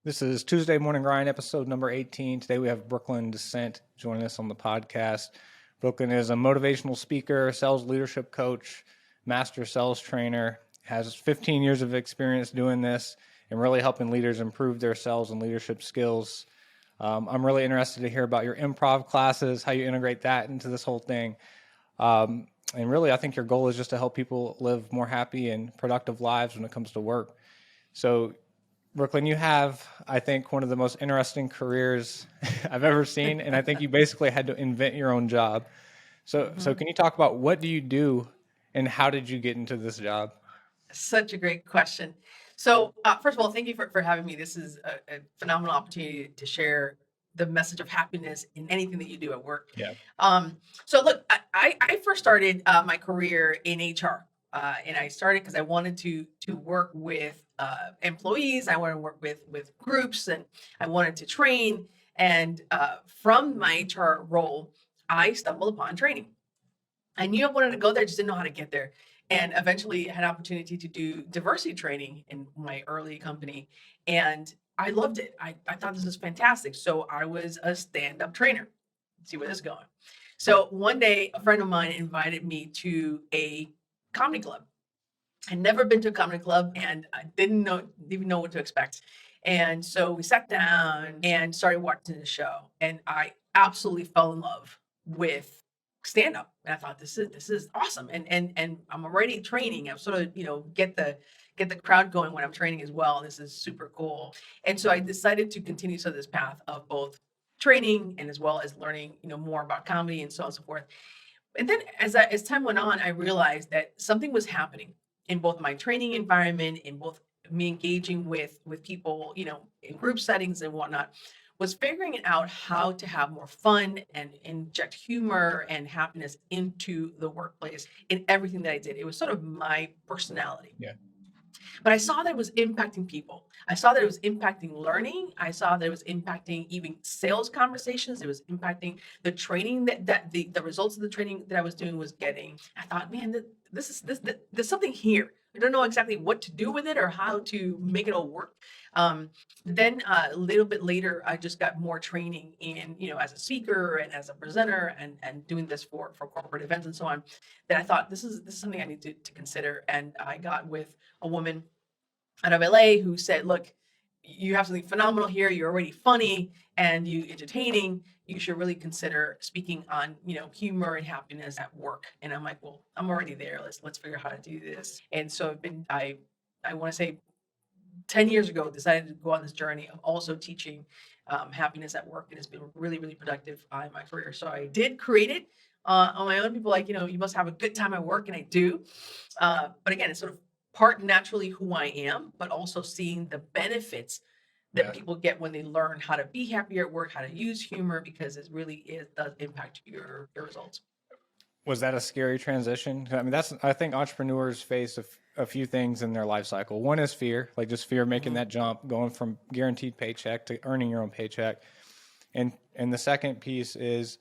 This is Tuesday Morning Grind, episode number 18. Today we have Brooklyn Dicent joining us on the podcast. Brooklyn is a motivational speaker, sales leadership coach, master sales trainer, has 15 years of experience doing this and really helping leaders improve their sales and leadership skills. I'm really interested to hear about your improv classes, how you integrate that into this whole thing. And really, I think your goal is just to help people live more happy and productive lives when it comes to work. So Brooklyn, you have, I think, one of the most interesting careers I've ever seen, and I think you basically had to invent your own job. So can you talk about what do you do and how did you get into this job? Such a great question. So, first of all, thank you for having me. This is a phenomenal opportunity to share the message of happiness in anything that you do at work. Yeah. So look, I first started my career in HR, and I started because I wanted to work with employees. I wanted to work with groups, and I wanted to train. And from my HR role, I stumbled upon training. I knew I wanted to go there, just didn't know how to get there. And eventually had an opportunity to do diversity training in my early company. And I loved it. I thought this was fantastic. So I was a stand-up trainer. Let's see where this is going. So one day, a friend of mine invited me to a comedy club. I'd never been to a comedy club and I didn't even know what to expect. And so we sat down and started watching the show. And I absolutely fell in love with stand up. And I thought this is awesome. And I'm already training. I'm sort of, get the crowd going when I'm training as well. This is super cool. And so I decided to continue this path of both training and as well as learning, more about comedy and so on and so forth. And then as time went on, I realized that something was happening in both my training environment, in both me engaging with people, in group settings and whatnot, was figuring out how to have more fun and inject humor and happiness into the workplace in everything that I did. It was sort of my personality. Yeah. But I saw that it was impacting people. I saw that it was impacting learning. I saw that it was impacting even sales conversations. It was impacting the training that the results of the training that I was doing was getting. I thought, man, there's something here. I don't know exactly what to do with it or how to make it all work. Then a little bit later, I just got more training in, as a speaker and as a presenter and doing this for corporate events and so on. That I thought this is something I need to consider. And I got with a woman out of LA who said, look, you have something phenomenal here. You're already funny and you entertaining. You should really consider speaking on, humor and happiness at work. And I'm like, well, I'm already there. Let's figure out how to do this. And so I want to say 10 years ago, decided to go on this journey of also teaching happiness at work. And it's been really, really productive in my career. So I did create it on my own. People like, you must have a good time at work. And I do. But again, it's sort of part naturally who I am, but also seeing the benefits that people get when they learn how to be happier at work, how to use humor, because it does impact your results. Was that a scary transition? I mean, I think entrepreneurs face a few things in their life cycle. One is fear, like just fear of making that jump, going from guaranteed paycheck to earning your own paycheck. And the second piece is,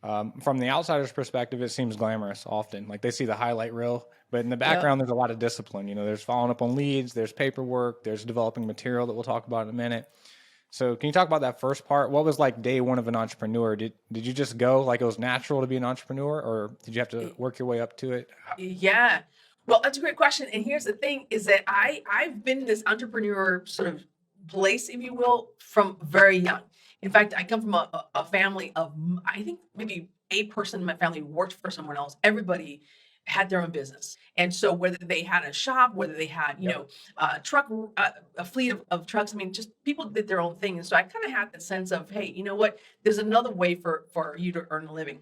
from the outsider's perspective, it seems glamorous often. Like they see the highlight reel, but in the background, there's a lot of discipline. There's following up on leads, there's paperwork, there's developing material that we'll talk about in a minute. So can you talk about that first part? What was like day one of an entrepreneur? Did you just go like it was natural to be an entrepreneur, or did you have to work your way up to it? Yeah. Well, that's a great question. And here's the thing is that I've been in this entrepreneur sort of place, if you will, from very young. In fact, I come from a family of, I think maybe a person in my family worked for someone else. Everybody had their own business. And so whether they had a shop, whether they had, a fleet of trucks, I mean, just people did their own thing. And so I kind of had the sense of, hey, you know what, there's another way for you to earn a living.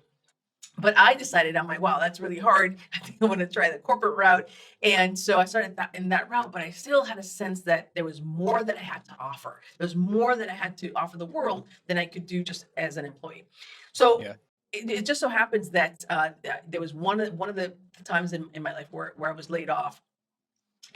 But I decided, I'm like, wow, that's really hard. I think I want to try the corporate route. And so I started in that route, but I still had a sense that there was more that I had to offer. There was more that I had to offer the world than I could do just as an employee. So it just so happens that there was one of the times in my life where I was laid off.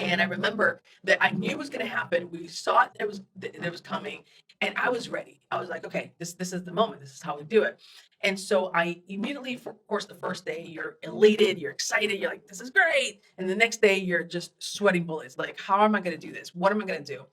And I remember that I knew it was going to happen. We saw it, it was coming, and I was ready. I was like, okay, this is the moment. This is how we do it. And so I immediately, of course, the first day you're elated, you're excited, you're like, this is great. And the next day you're just sweating bullets. Like, how am I going to do this? What am I going to do?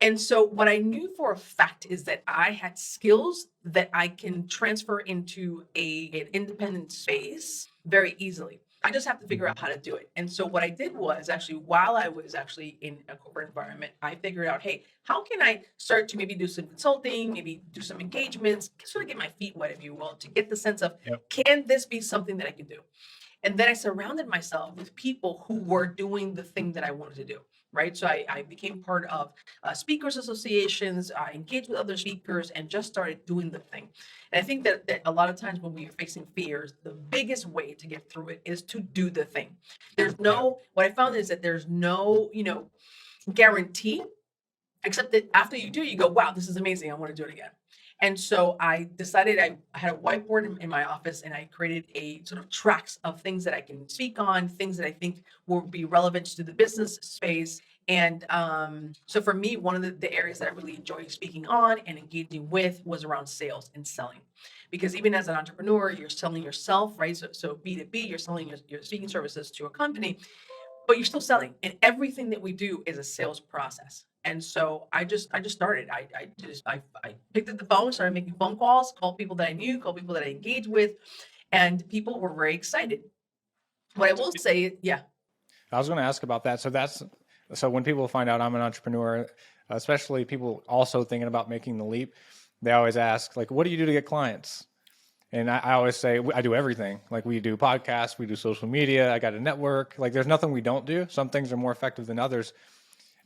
And so what I knew for a fact is that I had skills that I can transfer into an independent space very easily. I just have to figure out how to do it. And so what I did was actually, while I was actually in a corporate environment, I figured out, hey, how can I start to maybe do some consulting, maybe do some engagements, sort of get my feet wet, if you will, to get the sense of, Yep. can this be something that I can do? And then I surrounded myself with people who were doing the thing that I wanted to do. Right. So I became part of speakers associations, I engaged with other speakers and just started doing the thing. And I think that a lot of times when we are facing fears, the biggest way to get through it is to do the thing. There's no, what I found is that there's no, guarantee, except that after you do, you go, wow, this is amazing. I want to do it again. And so I decided I had a whiteboard in my office and I created a sort of tracks of things that I can speak on, things that I think will be relevant to the business space. And so for me, one of the areas that I really enjoy speaking on and engaging with was around sales and selling. Because even as an entrepreneur, you're selling yourself, right? So B2B, you're selling your speaking services to a company, but you're still selling, and everything that we do is a sales process. And so I just started. I picked up the phone, started making phone calls, called people that I knew, called people that I engaged with, and people were very excited. What I will say, yeah. I was going to ask about that. So when people find out I'm an entrepreneur, especially people also thinking about making the leap, they always ask, like, what do you do to get clients? And I always say, I do everything. Like, we do podcasts, we do social media, I got a network. Like, there's nothing we don't do. Some things are more effective than others.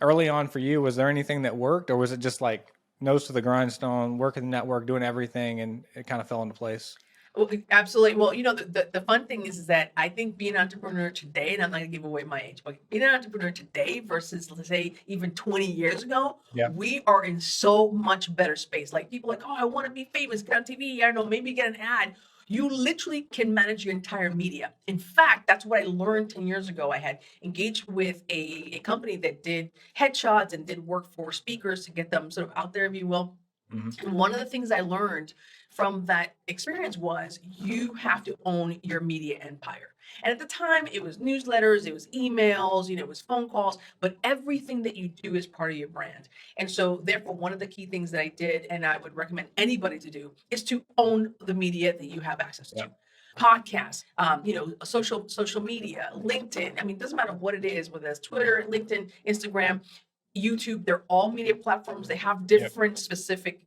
Early on for you, was there anything that worked, or was it just like nose to the grindstone, working the network, doing everything, and it kind of fell into place? Well, absolutely. Well, the fun thing is that I think being an entrepreneur today, and I'm not going to give away my age, but being an entrepreneur today versus, let's say, even 20 years ago, Yeah. we are in so much better space. Like people like, oh, I want to be famous, get on TV. I don't know, maybe get an ad. You literally can manage your entire media. In fact, that's what I learned 10 years ago. I had engaged with a company that did headshots and did work for speakers to get them sort of out there, if you will. Mm-hmm. And one of the things I learned from that experience was you have to own your media empire. And at the time, it was newsletters, it was emails, it was phone calls, but everything that you do is part of your brand. And so, therefore, one of the key things that I did, and I would recommend anybody to do, is to own the media that you have access Yeah. to. Podcasts, social media, LinkedIn. I mean, it doesn't matter what it is, whether it's Twitter, LinkedIn, Instagram, YouTube, they're all media platforms. They have Yep. different specific,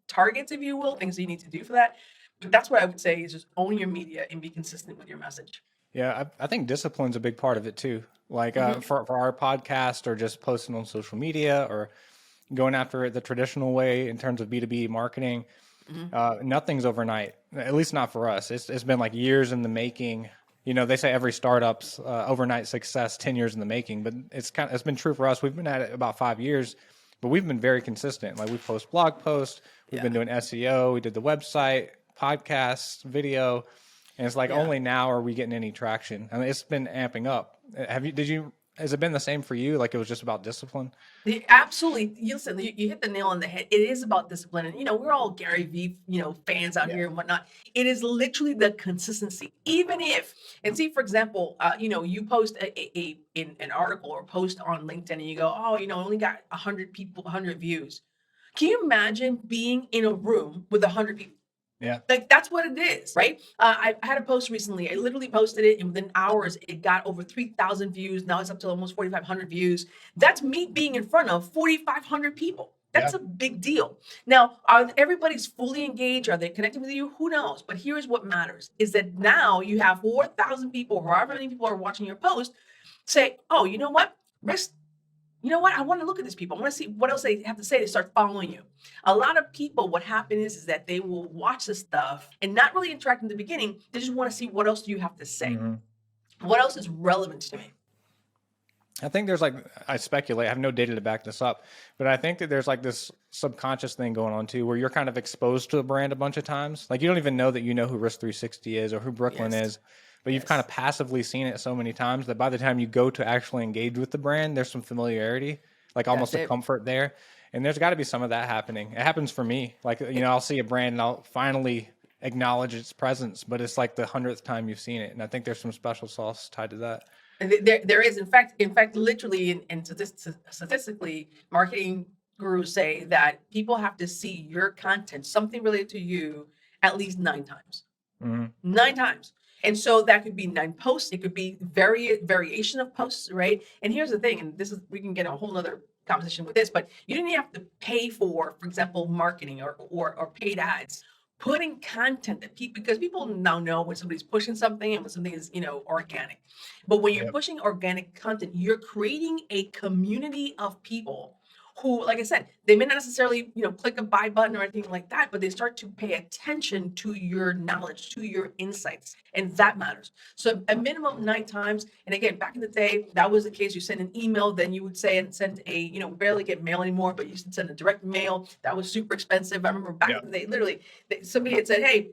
targets, if you will, things that you need to do for that. But that's what I would say is just own your media and be consistent with your message. Yeah, I think discipline's a big part of it too. Like Mhm. for our podcast, or just posting on social media, or going after it the traditional way in terms of B2B marketing. Mhm. Nothing's overnight, at least not for us. It's been like years in the making. They say every startup's overnight success, 10 years in the making, but it's been true for us. We've been at it about 5 years, but we've been very consistent. Like, we post blog posts, we've been Yeah. doing SEO, we did the website, podcasts, video, and it's like Yeah. only now are we getting any traction. I mean, it's been amping up. Has it been the same for you? Like, it was just about discipline? Absolutely. Listen, you hit the nail on the head. It is about discipline. And, we're all Gary Vee, fans out Yeah. here and whatnot. It is literally the consistency. Even if, and see, for example, you post in an article or post on LinkedIn and you go, oh, only got 100 people, 100 views. Can you imagine being in a room with 100 people? Yeah. Like, that's what it is, right? I had a post recently. I literally posted it, and within hours, it got over 3,000 views. Now it's up to almost 4,500 views. That's me being in front of 4,500 people. That's Yeah. a big deal. Now, are everybody's fully engaged? Are they connected with you? Who knows? But here's what matters: is that now you have 4,000 people, however many people are watching your post, say, "Oh, you know what? I want to look at these people. I want to see what else they have to say to start following you." A lot of people, what happens is that they will watch the stuff and not really interact in the beginning. They just want to see what else do you have to say. Mm-hmm. What else is relevant to me? I think there's I speculate, I have no data to back this up, but I think that there's like this subconscious thing going on too, where you're kind of exposed to a brand a bunch of times. Like, you don't even know that you know who Risk 360 is or who Brooklyn Yes. is, but you've kind of passively seen it so many times that by the time you go to actually engage with the brand, there's some familiarity, like almost That's a it. comfort there. And there's got to be some of that happening. It happens for me. Like, I'll see a brand and I'll finally acknowledge its presence, but it's like the 100th time you've seen it. And I think there's some special sauce tied to that. And there is, in fact, literally, and statistically, marketing gurus say that people have to see your content, something related to you, at least 9 times. Mm-hmm. 9 times. And so that could be 9 posts. It could be variation of posts, right? And here's the thing, and this is, we can get a whole nother conversation with this, but you didn't have to pay for example, marketing or paid ads. Putting content that people, because people now know when somebody's pushing something and when something is, organic. But when you're Yep. pushing organic content, you're creating a community of people who, like I said, they may not necessarily, click a buy button or anything like that, but they start to pay attention to your knowledge, to your insights, and that matters. So a minimum 9 times. And again, back in the day, that was the case. You send an email, then you would say and send a, barely get mail anymore, but you used to send a direct mail. That was super expensive. I remember back in the day, literally, somebody had said, hey,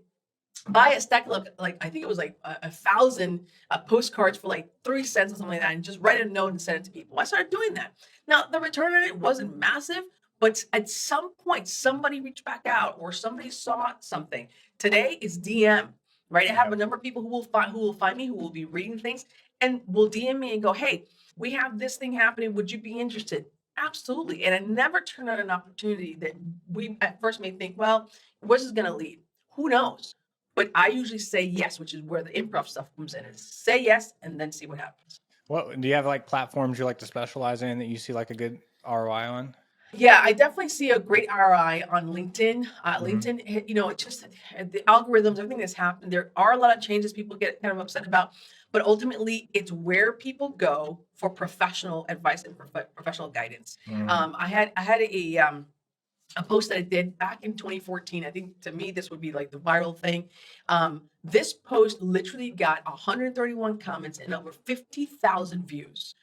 buy a stack of like I think it was like 1,000 postcards for like 3 cents or something like that, and just write a note and send it to people. I started doing that. Now the return on it wasn't massive, but at some point somebody reached back out or somebody saw something. Today it's DM, right? I have a number of people who will find me, who will be reading things and will DM me and go, hey, we have this thing happening. Would you be interested? Absolutely. And I never turn out an opportunity that we at first may think, well, where's this going to lead? Who knows? But I usually say yes, which is where the improv stuff comes in. Is say yes and then see what happens. What do you have like platforms you like to specialize in that you see like a good ROI on? Yeah, I definitely see a great ROI on LinkedIn. LinkedIn, it just the algorithms, everything that's happened. There are a lot of changes people get kind of upset about, but ultimately, it's where people go for professional advice and professional guidance. I had a post that I did back in 2014. I think to me, this would be like the viral thing. This post literally got 131 comments and over 50,000 views.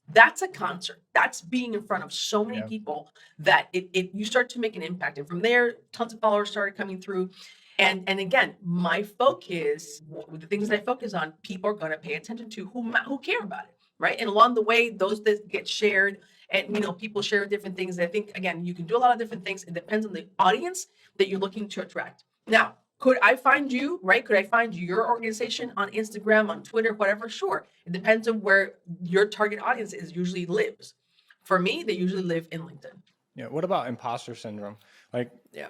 That's a concert. That's being in front of so many people that you start to make an impact. And from there, tons of followers started coming through. And again, my focus, with the things that I focus on, people are going to pay attention to who care about it, right? And along the way, those that get shared, and people share different things. I think again, you can do a lot of different things. It depends on the audience that you're looking to attract. Now, could I find you, right? Could I find your organization on Instagram, on Twitter, whatever? Sure. It depends on where your target audience usually lives. For me, they usually live in LinkedIn. Yeah. What about imposter syndrome? Like, Yeah.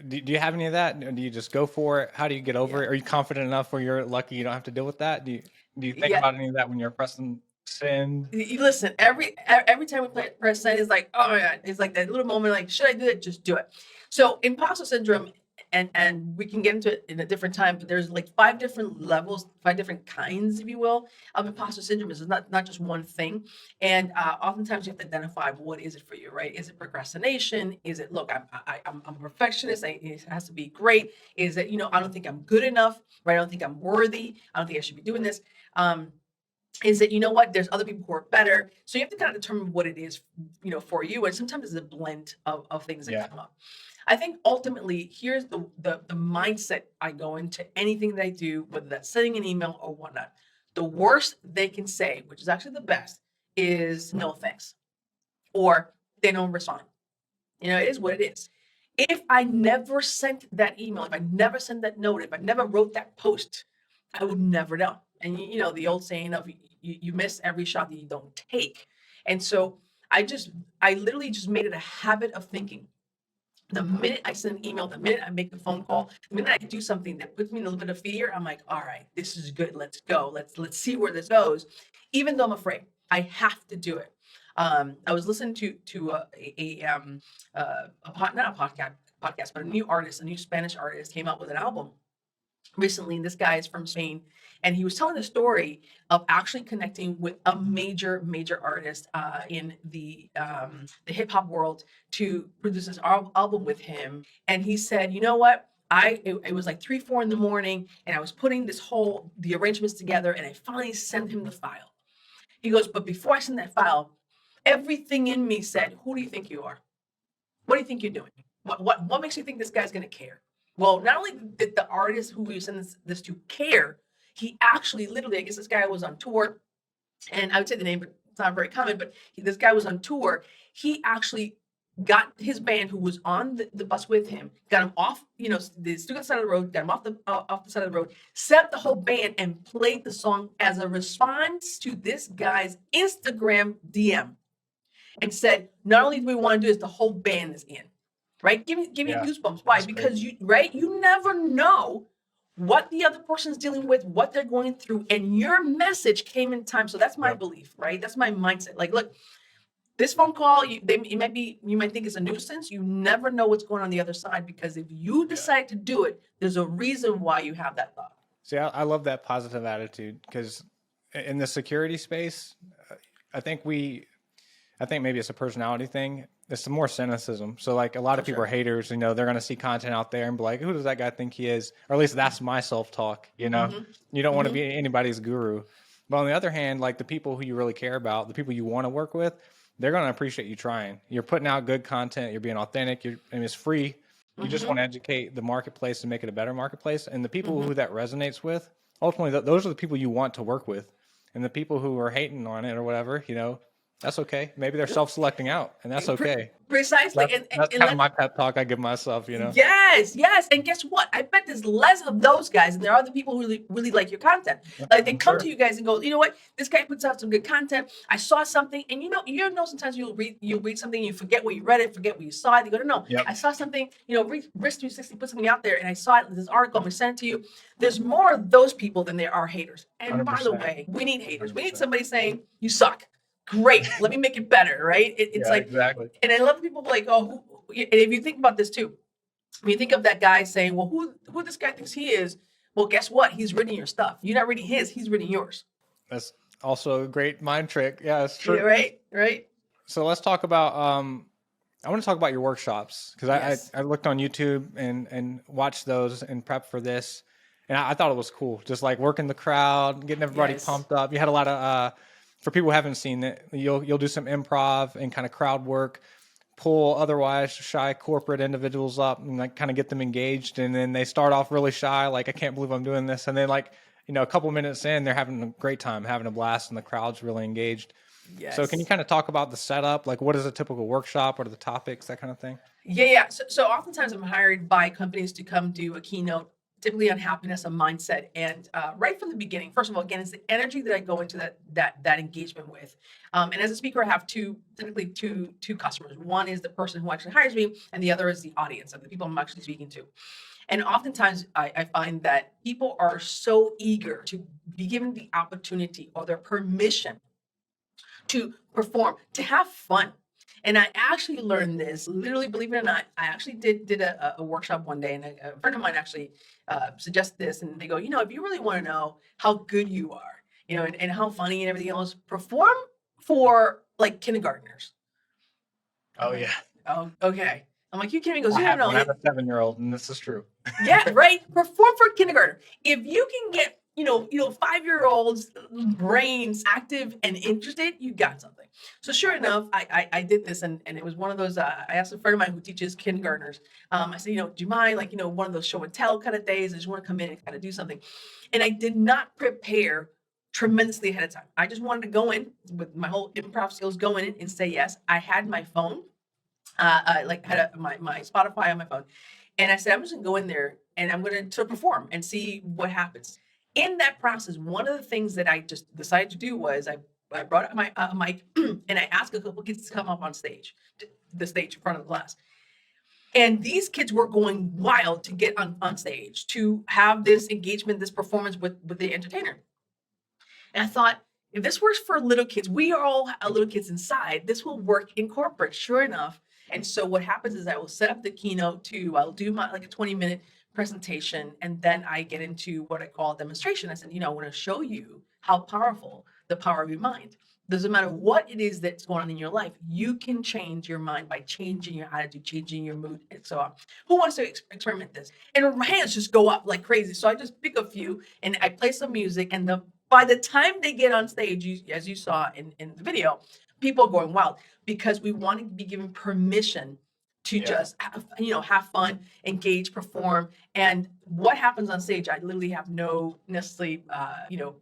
Do you have any of that? Do you just go for it? How do you get over it? Are you confident enough where you're lucky you don't have to deal with that? Do you think about any of that when you're pressing send? Listen, every time we press send, it's like, oh my God, it's like that little moment, like, should I do it? Just do it. So imposter syndrome, and we can get into it in a different time, but there's like 5 different levels, 5 different kinds, if you will, of imposter syndrome. It's not just one thing. And oftentimes you have to identify what is it for you, right? Is it procrastination? Is it, look, I'm a perfectionist. It has to be great. Is it, I don't think I'm good enough, right? I don't think I'm worthy. I don't think I should be doing this. Is that, what, there's other people who are better. So you have to kind of determine what it is, for you. And sometimes it's a blend of things that come up. I think ultimately, here's the mindset I go into anything that I do, whether that's sending an email or whatnot. The worst they can say, which is actually the best, is no thanks, or they don't respond. It is what it is. If I never sent that email, if I never sent that note, if I never wrote that post, I would never know. And the old saying of you miss every shot that you don't take. And so I literally just made it a habit of thinking. The minute I send an email, the minute I make a phone call, the minute I do something that puts me in a little bit of fear, I'm like, all right, this is good. Let's go. Let's see where this goes. Even though I'm afraid, I have to do it. I was listening to not a podcast, but a new Spanish artist came out with an album recently, and this guy is from Spain, and he was telling the story of actually connecting with a major artist in the hip hop world to produce this album with him. And he said, you know what? It was like 3-4 in the morning, and I was putting the arrangements together, and I finally sent him the file. He goes, but before I sent that file, everything in me said, who do you think you are? What do you think you're doing? What makes you think this guy's going to care? Well, not only did the artist who we sent this to care, he actually literally, I guess this guy was on tour, and I would say the name, but it's not very common, but this guy was on tour. He actually got his band, who was on the bus with him, got him off, the student side of the road, got him off the side of the road, set up the whole band, and played the song as a response to this guy's Instagram DM. and said, not only do we want to do this, the whole band is in, right? Give me Yeah, goosebumps. Why? that's great. Because you never know what the other person's dealing with, what they're going through, and your message came in time. So that's my Yep. belief, right? That's my mindset. Like, look, this phone call, you might think it's a nuisance. You never know what's going on the other side, because if you decide to do it, there's a reason why you have that thought. See, I love that positive attitude, because in the security space, I think maybe it's a personality thing. It's some more cynicism. So like a lot of people are haters, they're going to see content out there and be like, who does that guy think he is? Or at least that's my self-talk, You don't want to be anybody's guru. But on the other hand, like the people who you really care about, the people you want to work with, they're going to appreciate you trying. You're putting out good content. You're being authentic. It's free. You just want to educate the marketplace and make it a better marketplace. And the people who that resonates with, ultimately, those are the people you want to work with. And the people who are hating on it or whatever, that's okay. Maybe they're self-selecting out, and that's okay. Precisely. That's kind of my pep talk I give myself, Yes. And guess what? I bet there's less of those guys, and there are the people who really, really like your content. Like they come to you guys and go, you know what? This guy puts out some good content. I saw something, and sometimes you'll read something and you forget where you read it, forget where you saw it. You go, no, I saw something. Risk 360 put something out there, and I saw it. This article, we sent it to you. There's more of those people than there are haters. And 100%. By the way, we need haters. 100%. We need somebody saying you suck. Great, let me make it better, right? It's like exactly. And I love people like, and if you think about this too, when you think of that guy saying, well, who this guy thinks he is? Well, guess what? He's reading your stuff. You're not reading his; he's reading yours. That's also a great mind trick. Yeah, it's true. Yeah, right. So let's talk about. I want to talk about your workshops, because yes. I looked on YouTube and watched those and prepped for this, and I thought it was cool. Just like working the crowd, getting everybody pumped up. You had a lot of. For people who haven't seen it, you'll do some improv and kind of crowd work, pull otherwise shy corporate individuals up and like kind of get them engaged. And then they start off really shy, like, I can't believe I'm doing this. And then like, a couple minutes in, they're having a great time, having a blast, and the crowd's really engaged. Yes. So can you kind of talk about the setup? Like, what is a typical workshop? What are the topics, that kind of thing? Yeah. So oftentimes I'm hired by companies to come do a keynote, typically on happiness and mindset. And right from the beginning, first of all, again, it's the energy that I go into that engagement with. And as a speaker, I have typically two customers. One is the person who actually hires me, and the other is the audience of the people I'm actually speaking to. And oftentimes I find that people are so eager to be given the opportunity or their permission to perform, to have fun. And I actually learned this, literally, believe it or not. I actually did a workshop one day, and a friend of mine actually suggested this. And they go, if you really want to know how good you are, and how funny and everything else, perform for like kindergartners. Oh yeah. Oh, okay. I'm like, you kidding me? He goes, I have a 7-year-old, and this is true. Yeah, right. Perform for kindergartner. If you can get 5-year-olds' brains active and interested, you got something. So sure enough, I did this, and it was one of those. I asked a friend of mine who teaches kindergartners. I said, do you mind, one of those show and tell kind of days? I just want to come in and kind of do something. And I did not prepare tremendously ahead of time. I just wanted to go in with my whole improv skills, go in and say yes. I had my phone, I had my Spotify on my phone, and I said, I'm just gonna go in there and I'm gonna perform and see what happens. In that process, one of the things that I just decided to do was I brought up my mic and I asked a couple kids to come up on stage, the stage in front of the class. And these kids were going wild to get on stage, to have this engagement, this performance with the entertainer. And I thought, if this works for little kids, we are all little kids inside, this will work in corporate, sure enough. And so what happens is I will set up the keynote I'll do my a 20-minute presentation, and then I get into what I call a demonstration. I said, I want to show you how powerful the power of your mind. Doesn't matter what it is that's going on in your life, you can change your mind by changing your attitude, changing your mood, and so on. Who wants to experiment this? And hands just go up like crazy. So I just pick a few and I play some music, and by the time they get on stage, as you saw in the video, people are going wild, because we want to be given permission to just have fun, engage, perform. And what happens on stage, I literally have no necessarily,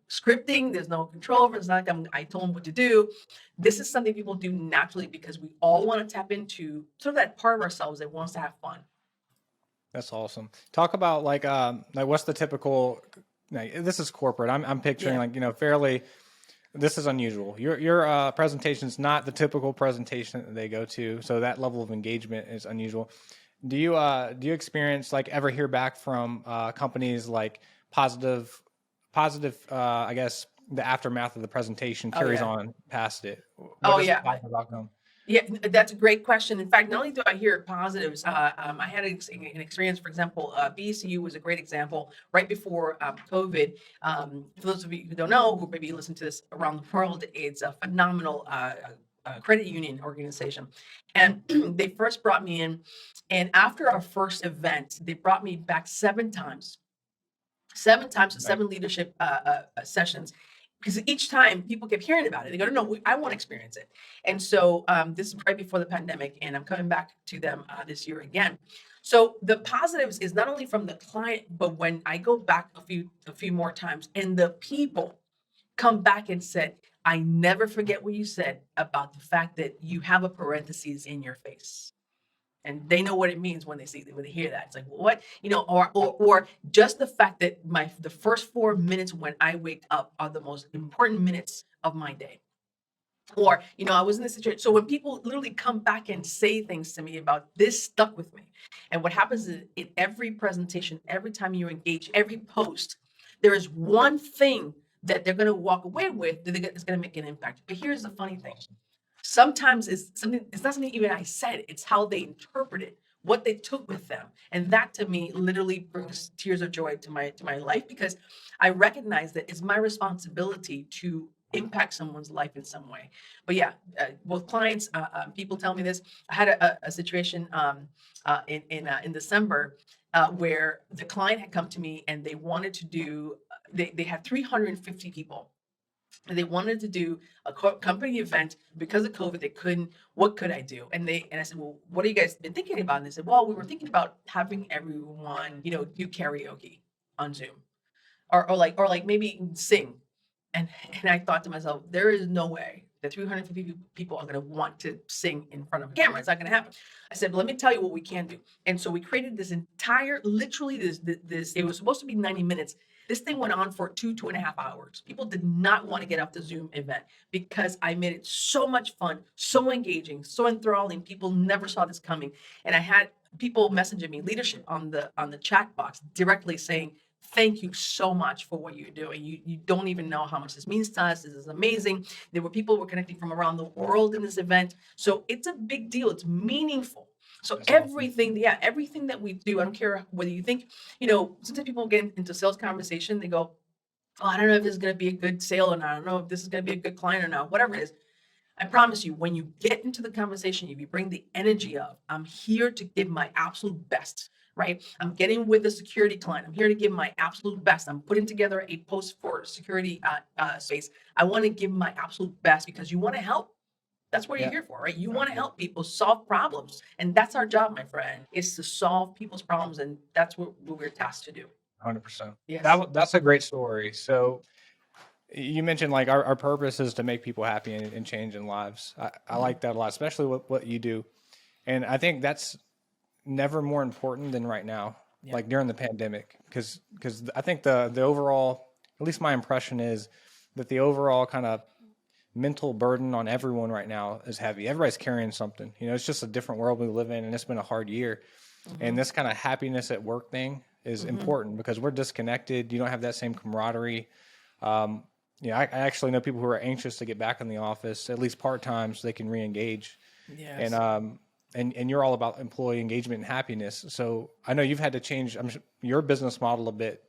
scripting. There's no control over it. It's not like I told them what to do. This is something people do naturally, because we all want to tap into sort of that part of ourselves that wants to have fun. That's awesome. Talk about like what's the typical, this is corporate. I'm picturing fairly this is unusual. Your presentation is not the typical presentation that they go to, so that level of engagement is unusual. Do you experience like ever hear back from companies like positive I guess the aftermath of the presentation Oh carries yeah. on past it? What Oh is the yeah. positive outcome? Yeah, that's a great question. In fact, not only do I hear positives, I had an experience, for example, BCU was a great example right before COVID. For those of you who don't know, who maybe listen to this around the world, it's a phenomenal credit union organization. And they first brought me in, and after our first event, they brought me back 7 times, 7 times to Right. 7 leadership sessions, because each time people kept hearing about it. They go, no, no, I want to experience it. And so this is right before the pandemic, and I'm coming back to them this year again. So the positives is not only from the client, but when I go back a few more times, and the people come back and said, I never forget what you said about the fact that you have a parenthesis in your face, and they know what it means when they hear that. It's like, what, or just the fact that the first 4 minutes when I wake up are the most important minutes of my day. Or, I was in this situation. So when people literally come back and say things to me about this, stuck with me. And what happens is, in every presentation, every time you engage, every post, there is one thing that they're going to walk away with that is going to make an impact. But here's the funny thing. Sometimes it's not something even I said, it's how they interpret it, what they took with them. And that to me literally brings tears of joy to my life, because I recognize that it's my responsibility to impact someone's life in some way. But yeah, both clients, people tell me this. I had a situation in December where the client had come to me and they wanted to do. They had 350 people, and they wanted to do a company event. Because of COVID, they couldn't. What could I do? And I said, well, what have you guys been thinking about? And they said, well, we were thinking about having everyone, do karaoke on Zoom, or like maybe sing. And I thought to myself, there is no way that 350 people are going to want to sing in front of a camera. It's not going to happen. I said, let me tell you what we can do. And so we created this entire, literally this, it was supposed to be 90 minutes. This thing went on for 2.5 hours. People did not want to get off the Zoom event because I made it so much fun, so engaging, so enthralling. People never saw this coming. And I had people messaging me, leadership on the chat box, directly saying, thank you so much for what you're doing. You don't even know how much this means to us. This is amazing. There were people who were connecting from around the world in this event. So it's a big deal. It's meaningful. So That's awesome. everything that we do, I don't care whether you think, sometimes people get into sales conversation, they go, oh, I don't know if this is going to be a good sale or not. I don't know if this is going to be a good client or not, whatever it is. I promise you, when you get into the conversation, if you bring the energy of, I'm here to give my absolute best, right? I'm getting with a security client. I'm here to give my absolute best. I'm putting together a post for security space. I want to give my absolute best because you want to help. That's what you're Yeah. here for, right? You want to help people solve problems. And that's our job, my friend, is to solve people's problems. And that's what we're tasked to do. 100%. Yes. That's a great story. So you mentioned like our purpose is to make people happy and change in lives. I like that a lot, especially what you do. And I think that's never more important than right now, Yeah. like during the pandemic, because I think the overall, at least my impression is that the overall kind of mental burden on everyone right now is heavy. Everybody's carrying something. It's just a different world we live in, and it's been a hard year. And this kind of happiness at work thing is important because we're disconnected. You don't have that same camaraderie. Um, I actually know people who are anxious to get back in the office, at least part time, so they can re-engage. And Yes. and you're all about employee engagement and happiness. So I know you've had to change your business model a bit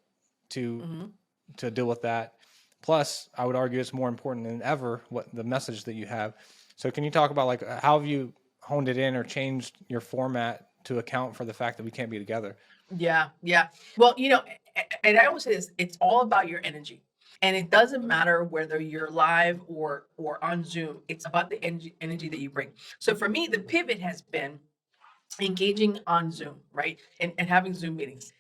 to to deal with that. Plus, I would argue it's more important than ever what the message that you have. So can you talk about like how have you honed it in or changed your format to account for the fact that we can't be together? Yeah, yeah. Well, and I always say this, it's all about your energy. And it doesn't matter whether you're live or on Zoom. It's about the energy that you bring. So for me, the pivot has been engaging on Zoom, right? And having Zoom meetings.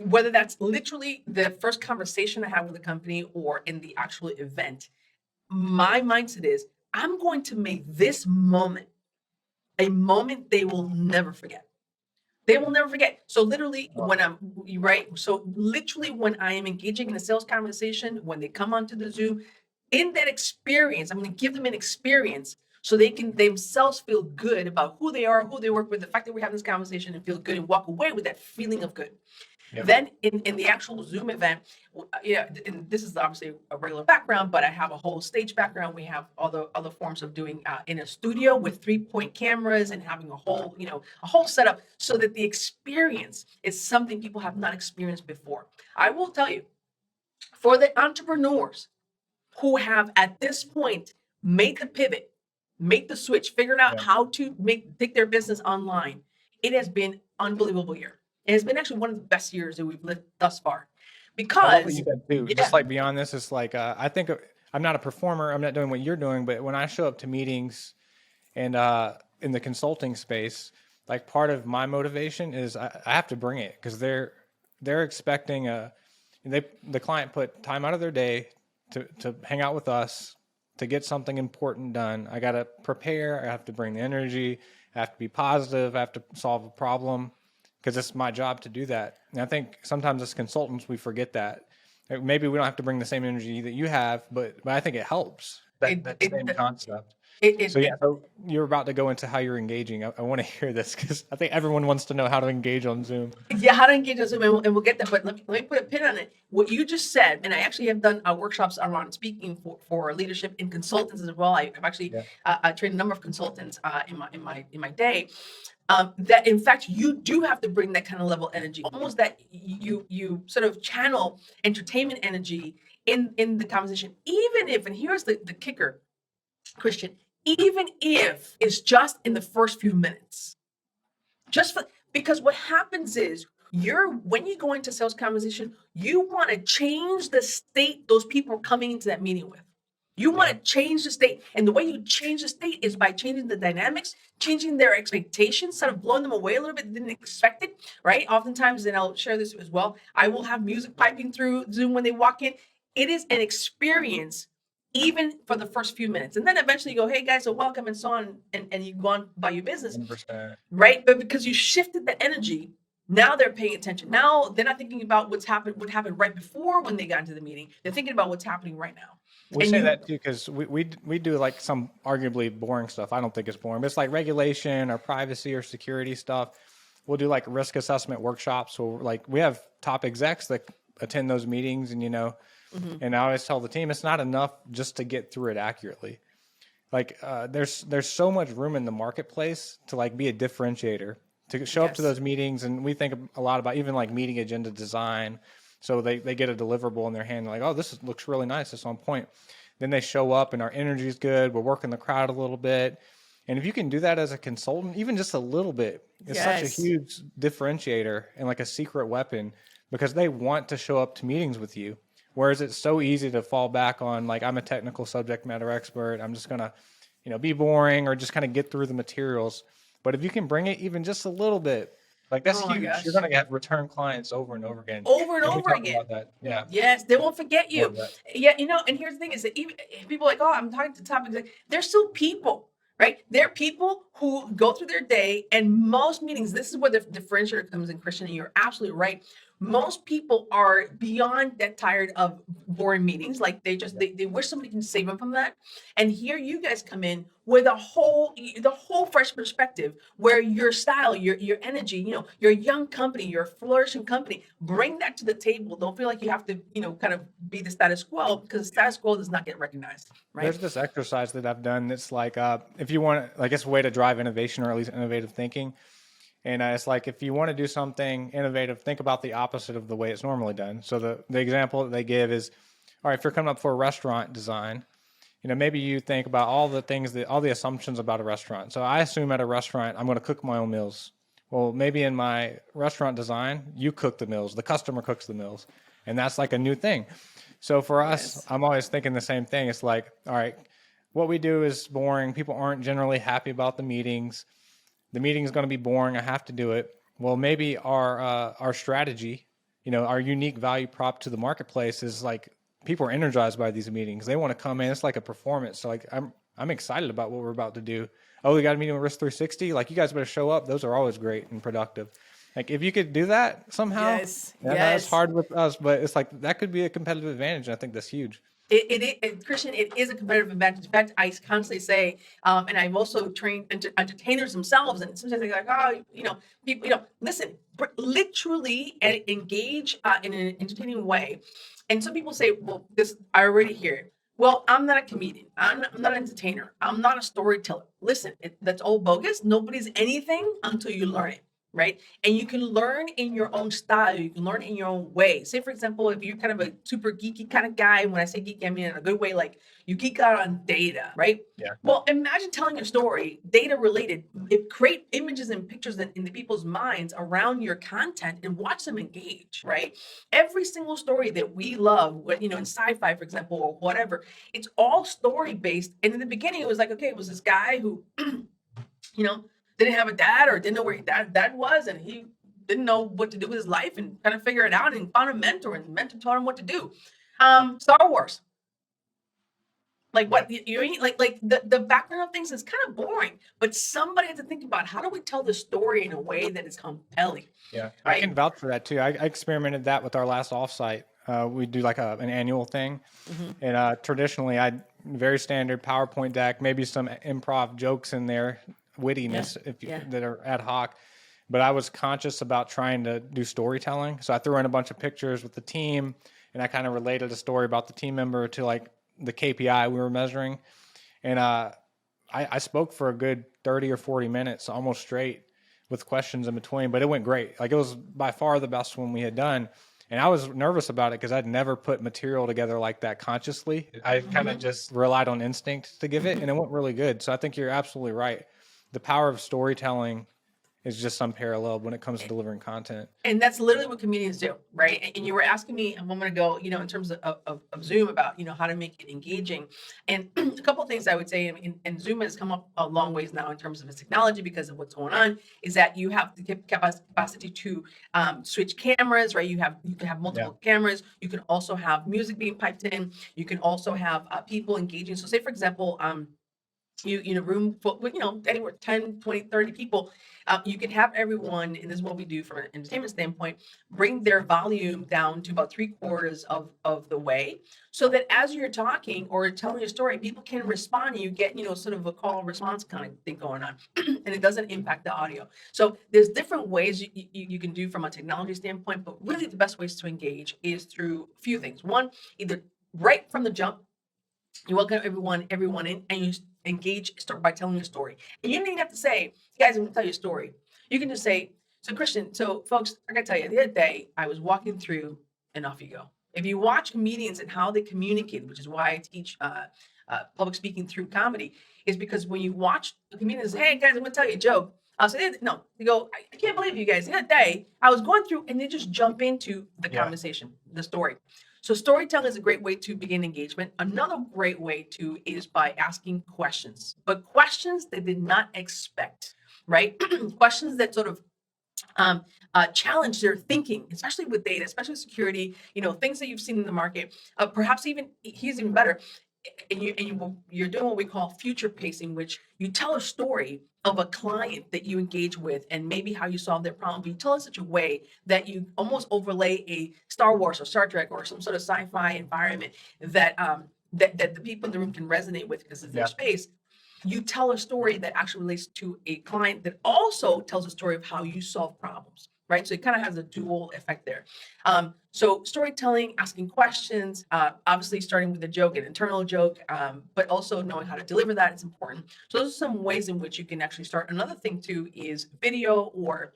Whether that's literally the first conversation I have with the company or in the actual event, my mindset is I'm going to make this moment a moment they will never forget. They will never forget. So literally when I'm right. So literally when I am engaging in a sales conversation, when they come onto the Zoom, in that experience, I'm going to give them an experience so they can themselves feel good about who they are, who they work with, the fact that we're having this conversation and feel good and walk away with that feeling of good. Yep. Then in the actual Zoom event, and this is obviously a regular background, but I have a whole stage background. We have other forms of doing in a studio with 3-point cameras and having a whole setup so that the experience is something people have not experienced before. I will tell you, for the entrepreneurs who have at this point made the pivot, make the switch, figured out how to take their business online, it has been unbelievable year. It has been actually one of the best years that we've lived thus far. Because I love what you said too. Just like beyond this, it's like I think I'm not a performer. I'm not doing what you're doing, but when I show up to meetings and in the consulting space, like part of my motivation is I have to bring it because they're expecting the client put time out of their day to hang out with us to get something important done. I got to prepare. I have to bring the energy. I have to be positive. I have to solve a problem because it's my job to do that. And I think sometimes as consultants, we forget that. Maybe we don't have to bring the same energy that you have, but I think it helps. That same concept. So you're about to go into how you're engaging. I want to hear this because I think everyone wants to know how to engage on Zoom. Yeah, how to engage on Zoom, and we'll get there. But let me put a pin on it. What you just said, and I actually have done workshops around speaking for leadership and consultants as well. I've actually trained a number of consultants in my day. That in fact you do have to bring that kind of level of energy, almost that you sort of channel entertainment energy in the conversation, even if, and here's the kicker, Christian, even if it's just in the first few minutes, because what happens is when you go into sales conversation, you want to change the state those people are coming into that meeting with. You want to change the state. And the way you change the state is by changing the dynamics, changing their expectations, sort of blowing them away a little bit, didn't expect it, right? Oftentimes, and I'll share this as well, I will have music piping through Zoom when they walk in. It is an experience even for the first few minutes. And then eventually you go, hey guys, so welcome and so on, and you go on by your business, 100%. right? But because you shifted the energy, now they're paying attention. Now they're not thinking about what happened right before when they got into the meeting. They're thinking about what's happening right now. We say that too because we do like some arguably boring stuff. I don't think it's boring, but it's like regulation or privacy or security stuff. We'll do like risk assessment workshops. So like we have top execs that attend those meetings, and and I always tell the team it's not enough just to get through it accurately. Like there's so much room in the marketplace to like be a differentiator, to show up to those meetings, and we think a lot about even like meeting agenda design. So they get a deliverable in their hand, like, oh, looks really nice. It's on point. Then they show up and our energy is good. We're working the crowd a little bit. And if you can do that as a consultant, even just a little bit, it's such a huge differentiator and like a secret weapon because they want to show up to meetings with you. Whereas it's so easy to fall back on, like, I'm a technical subject matter expert. I'm just going to, be boring or just kind of get through the materials. But if you can bring it even just a little bit, like that's huge. You're going to get return clients over and over again. Over and over again. Yeah. Yes, they won't forget you. Yeah, and here's the thing is that even if people are like, oh, I'm talking to topics, like, they're still people, right? They're people who go through their day, and most meetings, this is where the differentiator comes in, Christian, and you're absolutely right. Most people are beyond that tired of boring meetings. Like they wish somebody can save them from that. And here you guys come in with the whole fresh perspective where your style, your energy, you're a young company, you're a flourishing company. Bring that to the table. Don't feel like you have to, kind of be the status quo, because the status quo does not get recognized. Right. There's this exercise that I've done that's like, if you want, like, it's a way to drive innovation or at least innovative thinking. And it's like, if you want to do something innovative, think about the opposite of the way it's normally done. So the example that they give is, all right, if you're coming up for a restaurant design, maybe you think about all the assumptions about a restaurant. So I assume at a restaurant, I'm going to cook my own meals. Well, maybe in my restaurant design, you cook the meals, the customer cooks the meals. And that's like a new thing. So for us, I'm always thinking the same thing. It's like, all right, what we do is boring. People aren't generally happy about the meetings. The meeting is going to be boring. I have to do it. Well, maybe our strategy, our unique value prop to the marketplace is like people are energized by these meetings. They want to come in. It's like a performance. So like I'm excited about what we're about to do. Oh, we got a meeting with Risk 360. Like, you guys better show up. Those are always great and productive. Like, if you could do that somehow, it's hard with us, but it's like that could be a competitive advantage. And I think that's huge. Christian, it is a competitive advantage. In fact, I constantly say, and I've also trained entertainers themselves, and sometimes they're like, oh, people, listen, literally engage in an entertaining way. And some people say, well, this, I already hear it. Well, I'm not a comedian. I'm not an entertainer. I'm not a storyteller. Listen, that's all bogus. Nobody's anything until you learn it, right? And you can learn in your own style. You can learn in your own way. Say, for example, if you're kind of a super geeky kind of guy, when I say geeky, I mean in a good way, like you geek out on data, right? Yeah. Well, imagine telling a story, data related, create images and pictures in the people's minds around your content and watch them engage, right? Every single story that we love, in sci-fi, for example, or whatever, it's all story based. And in the beginning, it was like, okay, it was this guy who, didn't have a dad or didn't know where his dad was, and he didn't know what to do with his life and kind of figure it out and found a mentor, and the mentor taught him what to do. Star Wars. Like what you mean? Like the background of things is kind of boring, but somebody had to think about how do we tell the story in a way that is compelling. Yeah, right? I can vouch for that too. I experimented that with our last offsite. We do like an annual thing, and traditionally, very standard PowerPoint deck, maybe some improv jokes in there, wittiness that are ad hoc. But I was conscious about trying to do storytelling, so I threw in a bunch of pictures with the team, and I kind of related a story about the team member to like the KPI we were measuring, and I spoke for a good 30 or 40 minutes, almost straight, with questions in between, but it went great. Like it was by far the best one we had done. And I was nervous about it because I'd never put material together like that consciously. I kind of just relied on instinct to give it, and it went really good. So I think you're absolutely right. The power of storytelling is just unparalleled when it comes to delivering content. And that's literally what comedians do, right? And you were asking me a moment ago, in terms of Zoom about, how to make it engaging. And a couple of things I would say, and Zoom has come up a long ways now in terms of its technology because of what's going on, is that you have the capacity to switch cameras, right? You can have multiple cameras. You can also have music being piped in. You can also have people engaging. So say, for example, you room full with anywhere 10, 20, 30 people, you can have everyone, and this is what we do from an entertainment standpoint, bring their volume down to about 3/4 of the way, so that as you're talking or telling your story, people can respond and you get sort of a call and response kind of thing going on and it doesn't impact the audio. So there's different ways you can do from a technology standpoint, but really the best ways to engage is through a few things. One, either right from the jump, you welcome everyone in, and you start by telling your story. And you don't even have to say, guys, I'm gonna tell you a story. You can just say, so Christian, so folks, I gotta tell you, the other day I was walking through, and off you go. If you watch comedians and how they communicate, which is why I teach public speaking through comedy, is because when you watch the comedians, hey guys, I'm gonna tell you a joke. I'll say, no, they go, I can't believe you guys. The other day I was going through, and they just jump into the conversation, the story. So storytelling is a great way to begin engagement. Another great way is by asking questions, but questions they did not expect, right? Questions that sort of challenge their thinking, especially with data, especially security, things that you've seen in the market. Perhaps he's even better. You're doing what we call future pacing, which you tell a story of a client that you engage with and maybe how you solve their problem. But you tell it in such a way that you almost overlay a Star Wars or Star Trek or some sort of sci-fi environment that that the people in the room can resonate with because it's their space. You tell a story that actually relates to a client that also tells a story of how you solve problems, right? So it kind of has a dual effect there. So storytelling, asking questions, obviously starting with a joke, an internal joke, but also knowing how to deliver that is important. So those are some ways in which you can actually start. Another thing too is video or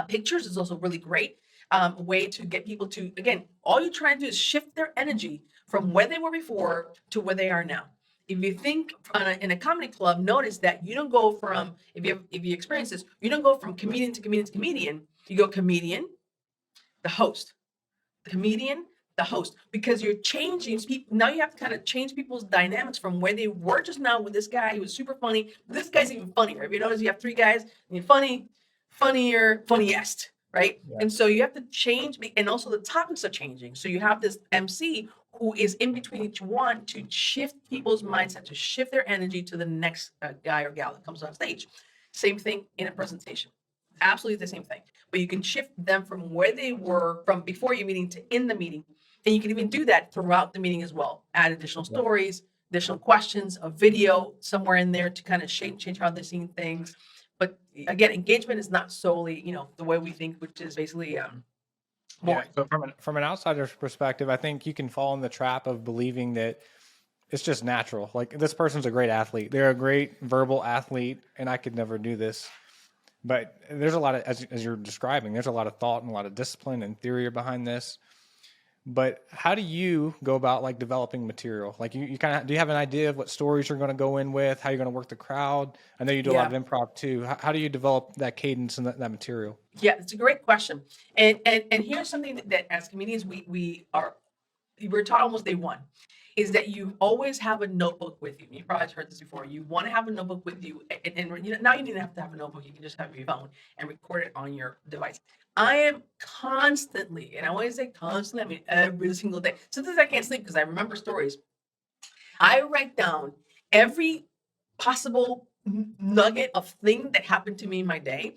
pictures is also really great. A way to get people to, again, all you're trying to do is shift their energy from where they were before to where they are now. If you think in a comedy club, notice that you don't go from, if you experience this, you don't go from comedian to comedian to comedian. You go comedian, the host, the comedian, the host, because you're changing people. Now you have to kind of change people's dynamics from where they were just now with this guy who was super funny. This guy's even funnier. If you notice, you have three guys, and you're funny, funnier, funniest, right? Yeah. And so you have to change, and also the topics are changing. So you have this MC who is in between each one to shift people's mindset, to shift their energy to the next guy or gal that comes on stage. Same thing in a presentation. Absolutely the same thing. But you can shift them from where they were from before your meeting to in the meeting And you can even do that throughout the meeting as well. Add additional stories, additional questions, a video somewhere in there to kind of change how they're seeing things. But again, engagement is not solely, the way we think, which is basically Yeah. boring. So from an outsider's perspective, I think you can fall in the trap of believing that it's just natural. Like this person's a great athlete. They're a great verbal athlete, and I could never do this. But there's a lot of, as you're describing, there's a lot of thought and a lot of discipline and theory behind this. But how do you go about like developing material? Like you kind of, do you have an idea of what stories you're going to go in with, how you're going to work the crowd? I know you do a lot Yeah. of improv too. How do you develop that cadence and that material? Yeah, it's a great question. And here's something that as comedians we're taught almost day one, is that you always have a notebook with you. You probably heard this before. You want to have a notebook with you, and now you don't have to have a notebook. You can just have your phone and record it on your device. I am constantly, and I always say constantly, I mean every single day. Sometimes I can't sleep because I remember stories. I write down every possible nugget of thing that happened to me in my day.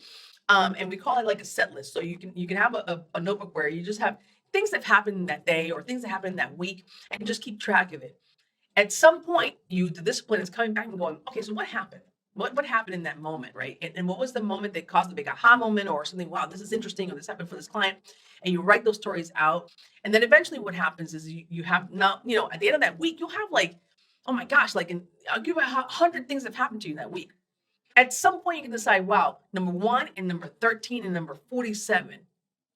And we call it like a set list. So you can have a notebook where you just have things that happened that day or things that happened that week, and you just keep track of it. At some point, the discipline is coming back and going, okay, so what happened? What happened in that moment, right? And what was the moment that caused the big aha moment or something? Wow, this is interesting, or this happened for this client, and you write those stories out. And then eventually, what happens is you have now, at the end of that week, you'll have like, oh my gosh, I'll give you 100 things that have happened to you that week. At some point, you can decide, wow, number 1 and number 13 and number 47,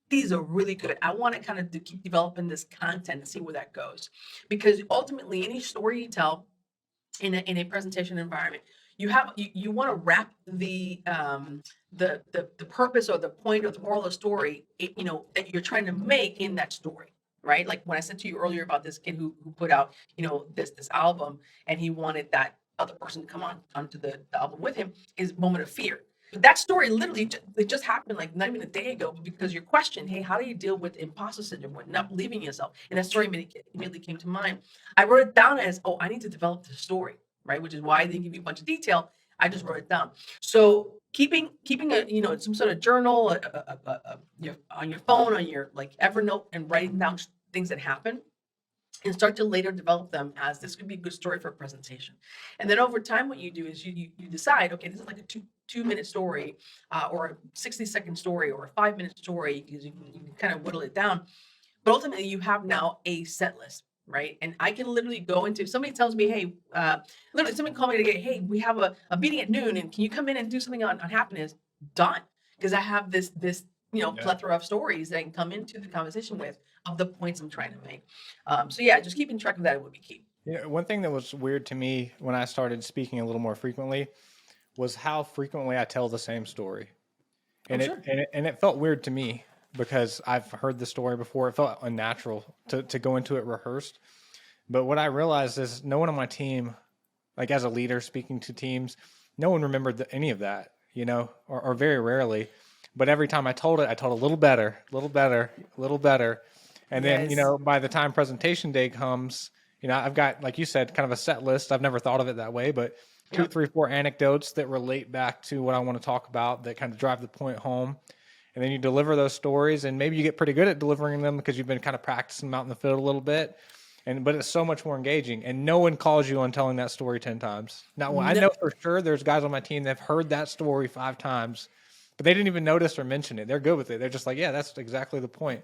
these are really good. I want to kind of keep developing this content and see where that goes. Because ultimately, any story you tell in a presentation environment, you want to wrap the purpose or the point or the moral of the story, that you're trying to make in that story. Right. Like when I said to you earlier about this kid who put out, this album, and he wanted that other person to come onto the album with him, is moment of fear. But that story literally it just happened like not even a day ago, because your question, hey, how do you deal with imposter syndrome when not believing in yourself? And that story immediately came to mind. I wrote it down as, oh, I need to develop the story, right? Which is why I didn't give you a bunch of detail. I just wrote it down. So keeping a some sort of journal on your phone, on your like Evernote, and writing down things that happen, and start to later develop them as this could be a good story for a presentation. And then over time, what you do is you decide, okay, this is like a two-minute story, or a 60-second story, or a 5-minute story, because you can kind of whittle it down. But ultimately, you have now a set list, right? And I can literally go into, somebody tells me, hey, literally somebody called me today, hey, we have a meeting at noon, and can you come in and do something on happiness? Done. Because I have this plethora of stories that I can come into the conversation with, of the points I'm trying to make. So yeah, just keeping track of that would be key. Yeah, one thing that was weird to me when I started speaking a little more frequently was how frequently I tell the same story. And Sure. it felt weird to me because I've heard the story before. It felt unnatural to go into it rehearsed. But what I realized is no one on my team, like as a leader speaking to teams, no one remembered any of that, or very rarely. But every time I told it, I told a little better, a little better, a little better. And then, Yes. by the time presentation day comes, I've got, like you said, kind of a set list. I've never thought of it that way, but 2, Yep. 3, 4 anecdotes that relate back to what I want to talk about that kind of drive the point home. And then you deliver those stories, and maybe you get pretty good at delivering them because you've been kind of practicing them out in the field a little bit. But it's so much more engaging, and no one calls you on telling that story 10 times. Now, I No, know for sure there's guys on my team that have heard that story 5 times, but they didn't even notice or mention it. They're good with it. They're just like, yeah, that's exactly the point.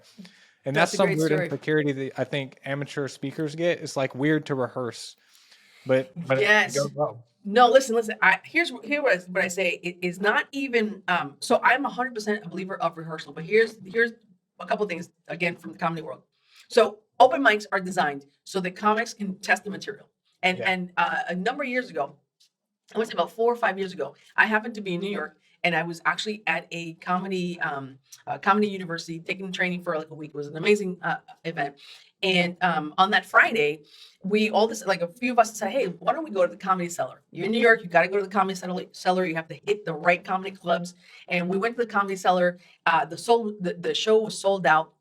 And that's that's a some great weird story. insecurity that I think amateur speakers get. It's like weird to rehearse, but it Yes. goes well. No, listen. Here what I say. It is not even. So I'm 100% a believer of rehearsal. But here's a couple of things again from the comedy world. So open mics are designed so that comics can test the material. And Yeah. a number of years ago, I would say about 4 or 5 years ago, I happened to be in New York, and I was actually at a comedy university taking training for like a week. It was an amazing event. And on that Friday, we all this like a few of us said, hey, why don't we go to the Comedy Cellar? You're in New York, you got to go to the Comedy Cellar. You have to hit the right comedy clubs. And we went to the Comedy Cellar. The show was sold out.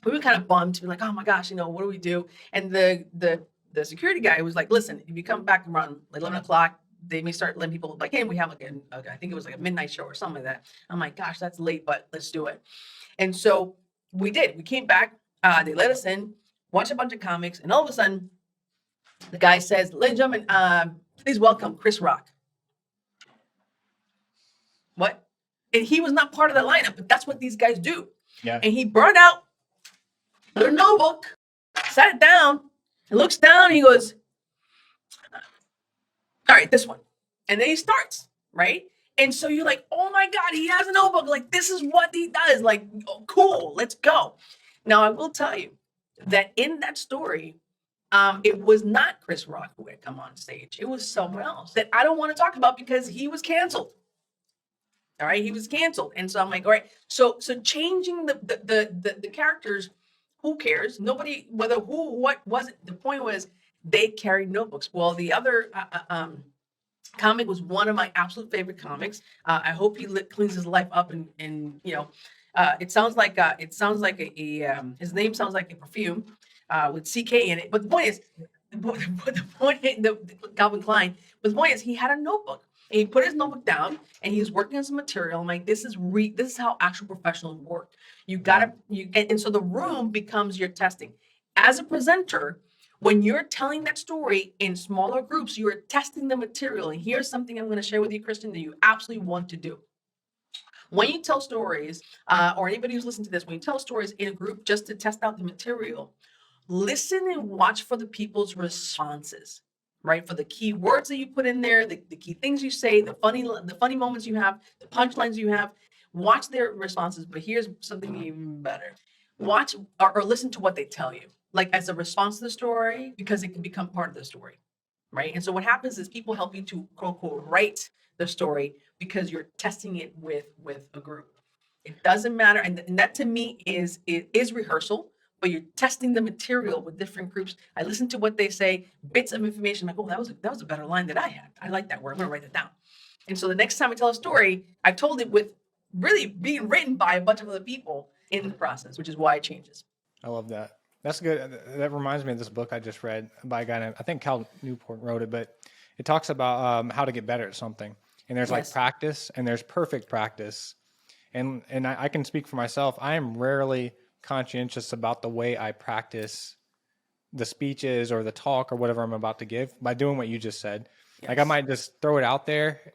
We were kind of bummed. We're like, oh my gosh, what do we do? And the security guy was like, listen, if you come back around 11 o'clock, they may start letting people like, hey, we have I think it was like a midnight show or something like that. I'm like, gosh, that's late, but let's do it. And so we did. We came back. They let us in. watch a bunch of comics, and all of a sudden, the guy says, "Ladies and gentlemen, please welcome Chris Rock." What? And he was not part of the lineup, but that's what these guys do. Yeah. And he brought out a notebook, sat it down, and looks down, and he goes, "All right, this one." And then he starts, right? And so you're like, "Oh my God, he has a notebook. Like, this is what he does. Like, oh, cool, let's go." Now, I will tell you that in that story, it was not Chris Rock who had come on stage. It was someone else that I don't want to talk about because he was canceled. All right, he was canceled, and so I'm like, all right. So changing the characters, who cares? Nobody, whether who, what was it. The point was they carried notebooks. Well, the other comic was one of my absolute favorite comics. I hope he cleans his life up, and it sounds like his name sounds like a perfume with CK in it. But the point is, the Calvin Klein. But the point is, he had a notebook. And he put his notebook down, and he was working on some material. I'm like, this is how actual professionals work. You gotta and so the room becomes your testing. As a presenter, when you're telling that story in smaller groups, you are testing the material. And here's something I'm going to share with you, Christian, that you absolutely want to do. When you tell stories, or anybody who's listening to this, when you tell stories in a group just to test out the material, listen and watch for the people's responses, right? For the key words that you put in there, the key things you say, the funny moments you have, the punchlines you have. Watch their responses. But here's something even better: watch or listen to what they tell you, like as a response to the story, because it can become part of the story, right? And so what happens is people help you to quote unquote write the story because you're testing it with a group. It doesn't matter, and that to me is rehearsal, but you're testing the material with different groups. I listen to what they say, bits of information. I'm like, oh, that was a better line that I had. I like that word. I'm gonna write it down. And so the next time I tell a story, I've told it with really being written by a bunch of other people in the process, which is why it changes. I love that. That's good. That reminds me of this book I just read by a guy named, I think Cal Newport wrote it, but it talks about how to get better at something. And there's like practice, and there's perfect practice. And I can speak for myself. I am rarely conscientious about the way I practice the speeches or the talk or whatever I'm about to give by doing what you just said. Yes. Like I might just throw it out there,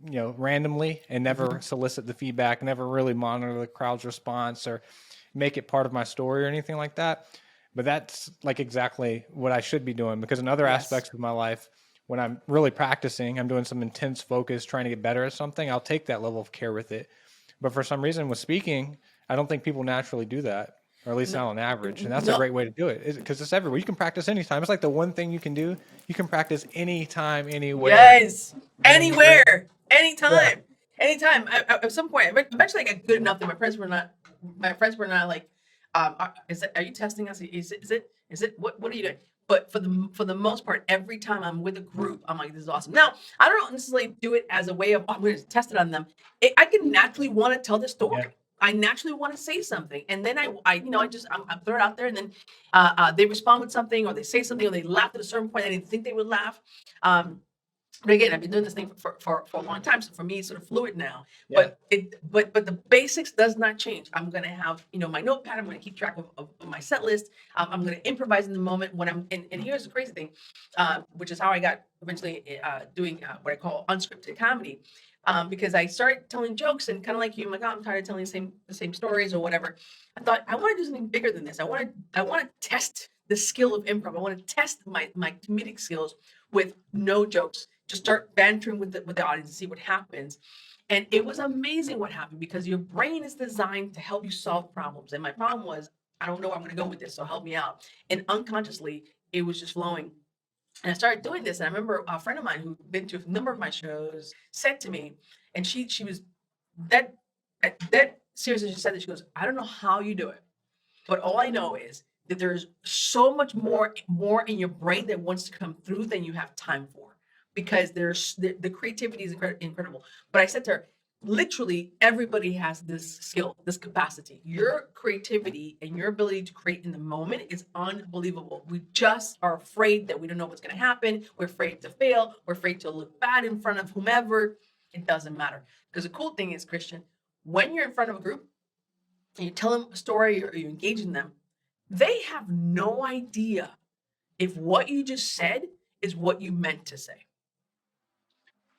randomly, and never solicit the feedback, never really monitor the crowd's response or make it part of my story or anything like that. But that's like exactly what I should be doing, because in other aspects of my life, when I'm really practicing, I'm doing some intense focus, trying to get better at something, I'll take that level of care with it. But for some reason with speaking, I don't think people naturally do that, or at least not on average. And that's a great way to do it, because it's everywhere. You can practice anytime. It's like the one thing you can do. You can practice anytime, anywhere. Yes, anywhere, anytime, anytime. At some point, eventually I got good enough that my friends were not like, are you testing us? Is it, what are you doing? But for the most part, every time I'm with a group, I'm like, this is awesome. Now, I don't necessarily do it as a way of, I'm going to test it on them. I can naturally want to tell the story. Yeah. I naturally want to say something, and then I throw it out there, and then they respond with something, or they say something, or they laugh at a certain point I didn't think they would laugh. But again, I've been doing this thing for a long time, so for me, it's sort of fluid now. Yeah. But the basics does not change. I'm going to have my notepad. I'm going to keep track of my set list. I'm going to improvise in the moment when I'm. And here's the crazy thing, which is how I got eventually doing what I call unscripted comedy. Because I started telling jokes, and kind of like you, I'm like, oh, I'm tired of telling the same stories or whatever. I thought I want to do something bigger than this. I want to test the skill of improv. I want to test my comedic skills with no jokes. Just start bantering with the audience and see what happens. And it was amazing what happened, because your brain is designed to help you solve problems. And my problem was, I don't know where I'm going to go with this, so help me out. And unconsciously, it was just flowing. And I started doing this. And I remember a friend of mine who'd been to a number of my shows said to me, and she was that seriously, she said that, she goes, I don't know how you do it, but all I know is that there's so much more in your brain that wants to come through than you have time for, because there's the creativity is incredible. But I said to her, literally everybody has this skill, this capacity. Your creativity and your ability to create in the moment is unbelievable. We just are afraid that we don't know what's going to happen. We're afraid to fail. We're afraid to look bad in front of whomever. It doesn't matter. Because the cool thing is, Christian, when you're in front of a group and you tell them a story or you engage in them, they have no idea if what you just said is what you meant to say.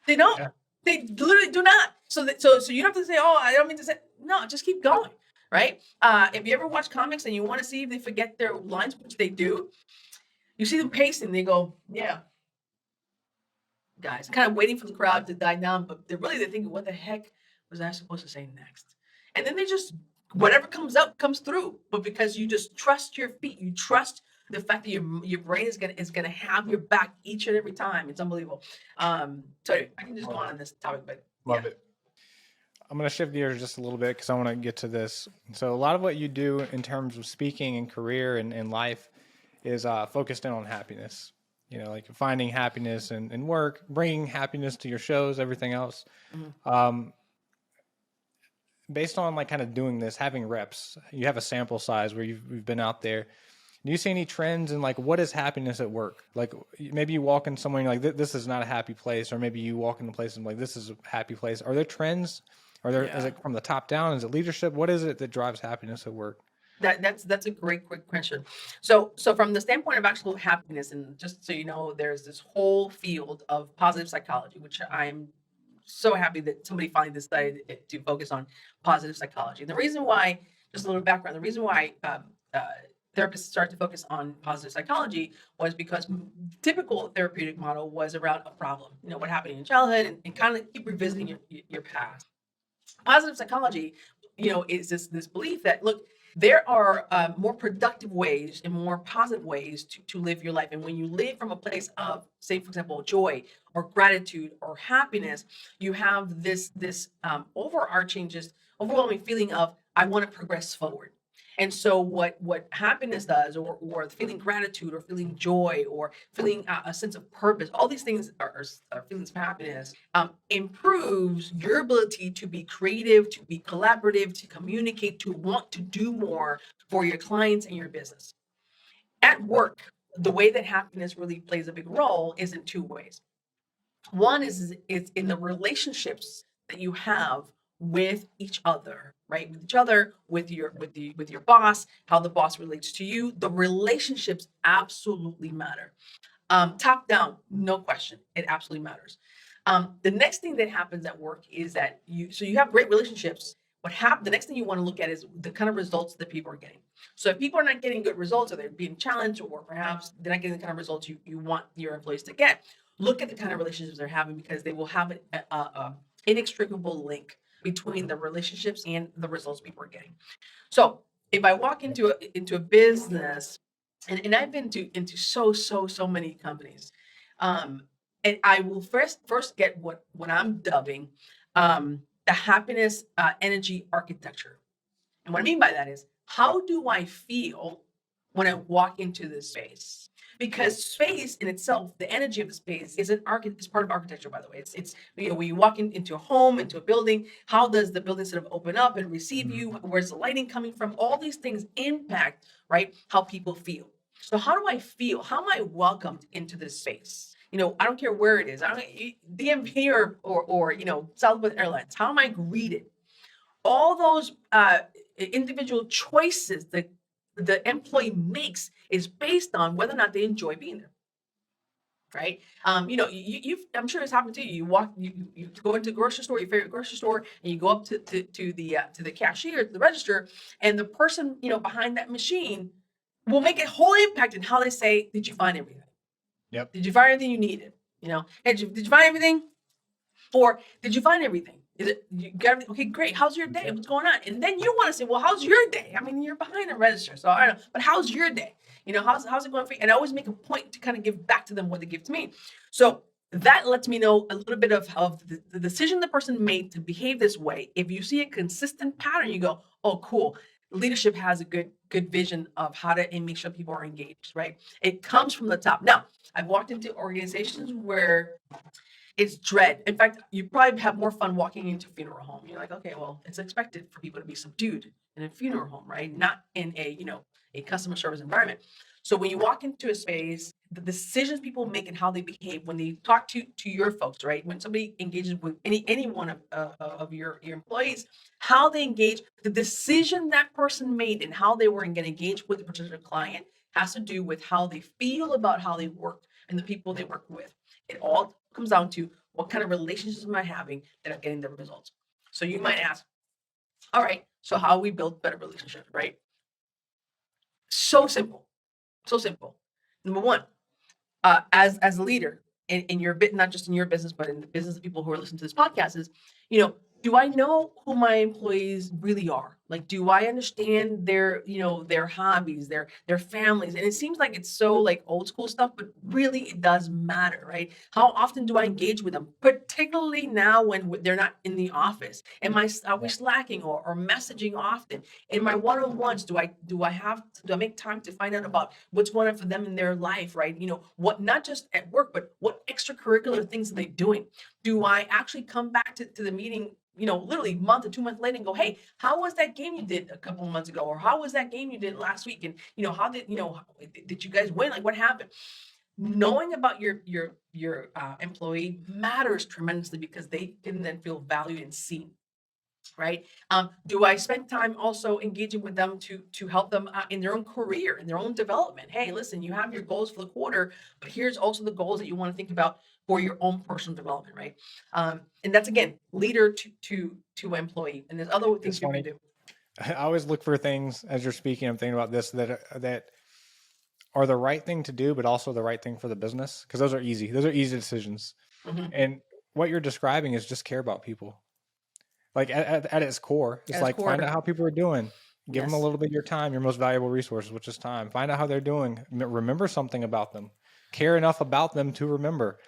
They don't. Yeah. They literally do not. So you don't have to say, "Oh, I don't mean to say." No, just keep going, right? If you ever watch comics and you want to see if they forget their lines, which they do, you see them pacing. They go, "Yeah, guys," kind of waiting for the crowd to die down, but they're thinking, "What the heck was I supposed to say next?" And then they just whatever comes up comes through. But because you just trust your feet, you trust the fact that your brain is gonna have your back each and every time. It's unbelievable. So I can just go on this topic, but Love it. I'm going to shift gears just a little bit because I want to get to this. So, a lot of what you do in terms of speaking and career and life is focused in on happiness. You know, like finding happiness in work, bringing happiness to your shows, everything else. Mhm. Based on like kind of doing this, having reps, you have a sample size where you've been out there. Do you see any trends in like what is happiness at work? Like maybe you walk in somewhere and you're like, this is not a happy place, or maybe you walk in a place and like, this is a happy place. Are there trends? Are there, is Yeah. it from the top down? Is it leadership? What is it that drives happiness at work? That's a great quick question. So from the standpoint of actual happiness, and just so you know, there's this whole field of positive psychology, which I'm so happy that somebody finally decided to focus on positive psychology. And the reason why, just a little background, the reason why uh, therapists started to focus on positive psychology was because typical therapeutic model was around a problem, what happened in your childhood, and kind of keep revisiting your past. Positive psychology, is this belief that, look, there are more productive ways and more positive ways to live your life. And when you live from a place of, say, for example, joy or gratitude or happiness, you have this overarching, just overwhelming feeling of, I want to progress forward. And so what happiness does, or feeling gratitude, or feeling joy, or feeling a sense of purpose, all these things are feelings of happiness, improves your ability to be creative, to be collaborative, to communicate, to want to do more for your clients and your business. At work, the way that happiness really plays a big role is in two ways. One is in the relationships that you have with each other, right? With each other, with your boss, how the boss relates to you. The relationships absolutely matter. Top down, no question, it absolutely matters. The next thing that happens at work is that you have great relationships. The next thing you want to look at is the kind of results that people are getting. So if people are not getting good results, or they're being challenged, or perhaps they're not getting the kind of results you want your employees to get, look at the kind of relationships they're having, because they will have an inextricable link between the relationships and the results people are getting. So if I walk into a business, and I've been into so many companies, um, and I will first get what I'm dubbing the happiness energy architecture. And what I mean by that is, how do I feel when I walk into this space? Because space in itself, the energy of the space is part of architecture, by the way. It's when you walk into a home, into a building, how does the building sort of open up and receive you? Where's the lighting coming from? All these things impact, right, how people feel. So how do I feel? How am I welcomed into this space? I don't care where it is. I don't DMV or Southwest Airlines. How am I greeted? All those individual choices that the employee makes is based on whether or not they enjoy being there, right? I'm sure it's happened to you. You go into a grocery store, your favorite grocery store, and you go up to the cashier, to the register, and the person behind that machine will make a whole impact in how they say, "Did you find everything? Yep. Did you find everything you needed? Hey, did you find everything? Or did you find everything? Is it you got everything? Okay, great. How's your day? What's going on?" And then you want to say, "Well, how's your day?" I mean, you're behind the register, so I don't know. But how's your day? How's it going for you? And I always make a point to kind of give back to them what they give to me. So that lets me know a little bit of the decision the person made to behave this way. If you see a consistent pattern, you go, "Oh, cool. Leadership has a good vision of how to and make sure people are engaged." Right? It comes from the top. Now, I've walked into organizations where it's dread. In fact, you probably have more fun walking into a funeral home. You're like, okay, well, it's expected for people to be subdued in a funeral home, right? Not in a customer service environment. So when you walk into a space the decisions people make and how they behave when they talk to your folks, right? When somebody engages with any one of your employees, how they engage, the decision that person made and how they were going to engage with a particular client has to do with how they feel about how they work and the people they work with. It all comes down to what kind of relationships am I having that are getting the results. So you might ask, all right, so how we build better relationships, right? So simple, so simple. Number one, as a leader in your bit, not just in your business, but in the business of people who are listening to this podcast is, do I know who my employees really are? Like, do I understand their, their hobbies, their families? And it seems like it's so like old school stuff, but really it does matter, right? How often do I engage with them, particularly now when they're not in the office? Are we slacking or messaging often? In my one-on-ones, do I make time to find out about what's going on for them in their life, right? What, not just at work, but what extracurricular things are they doing? Do I actually come back to the meeting, literally a month or 2 months later and go, hey, how was that game you did a couple of months ago? Or how was that game you did last week? And, did you guys win? Like, what happened? Knowing about your employee matters tremendously because they can then feel valued and seen. Right? Do I spend time also engaging with them to help them in their own career, in their own development? Hey, listen, you have your goals for the quarter, but here's also the goals that you want to think about for your own personal development, right? And that's again, leader to employee. And there's other things you can do. I always look for things as you're speaking. I'm thinking about this that are the right thing to do, but also the right thing for the business, because those are easy. Those are easy decisions. Mm-hmm. And what you're describing is just care about people. Like at its core, it's like find out how people are doing. Give them a little bit of your time, your most valuable resources, which is time. Find out how they're doing. Remember something about them. Care enough about them to remember.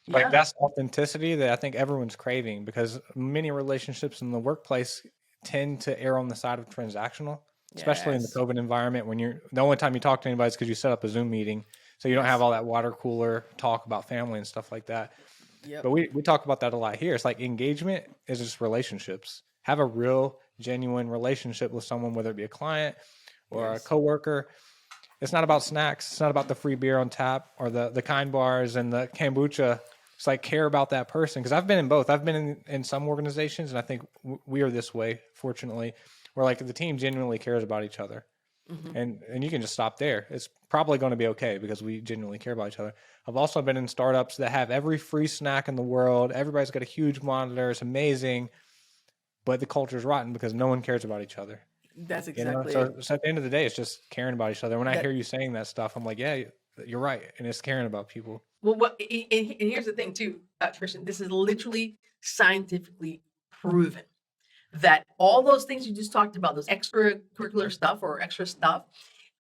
Like that's authenticity that I think everyone's craving, because many relationships in the workplace tend to err on the side of transactional, especially in the COVID environment when the only time you talk to anybody is because you set up a Zoom meeting. So you don't have all that water cooler talk about family and stuff like that. Yep. But we talk about that a lot here. It's like engagement is just relationships. Have a real, genuine relationship with someone, whether it be a client or a coworker. It's not about snacks. It's not about the free beer on tap or the kind bars and the kombucha. It's like care about that person. Because I've been in both. I've been in some organizations, and I think we are this way, fortunately, where like the team genuinely cares about each other. Mm-hmm. And you can just stop there. It's probably going to be okay because we genuinely care about each other. I've also been in startups that have every free snack in the world. Everybody's got a huge monitor. It's amazing. But the culture is rotten because no one cares about each other. That's exactly it. So at the end of the day, it's just caring about each other. When I hear you saying that stuff, I'm like, yeah, you're right. And it's caring about people. Well, and here's the thing too, Christian, this is literally scientifically proven that all those things you just talked about, those extracurricular stuff or extra stuff,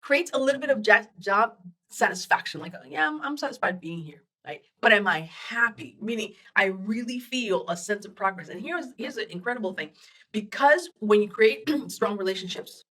creates a little bit of job satisfaction. Like, yeah, I'm satisfied being here, right? But am I happy? Meaning, I really feel a sense of progress. And here's the incredible thing. Because when you create strong relationships,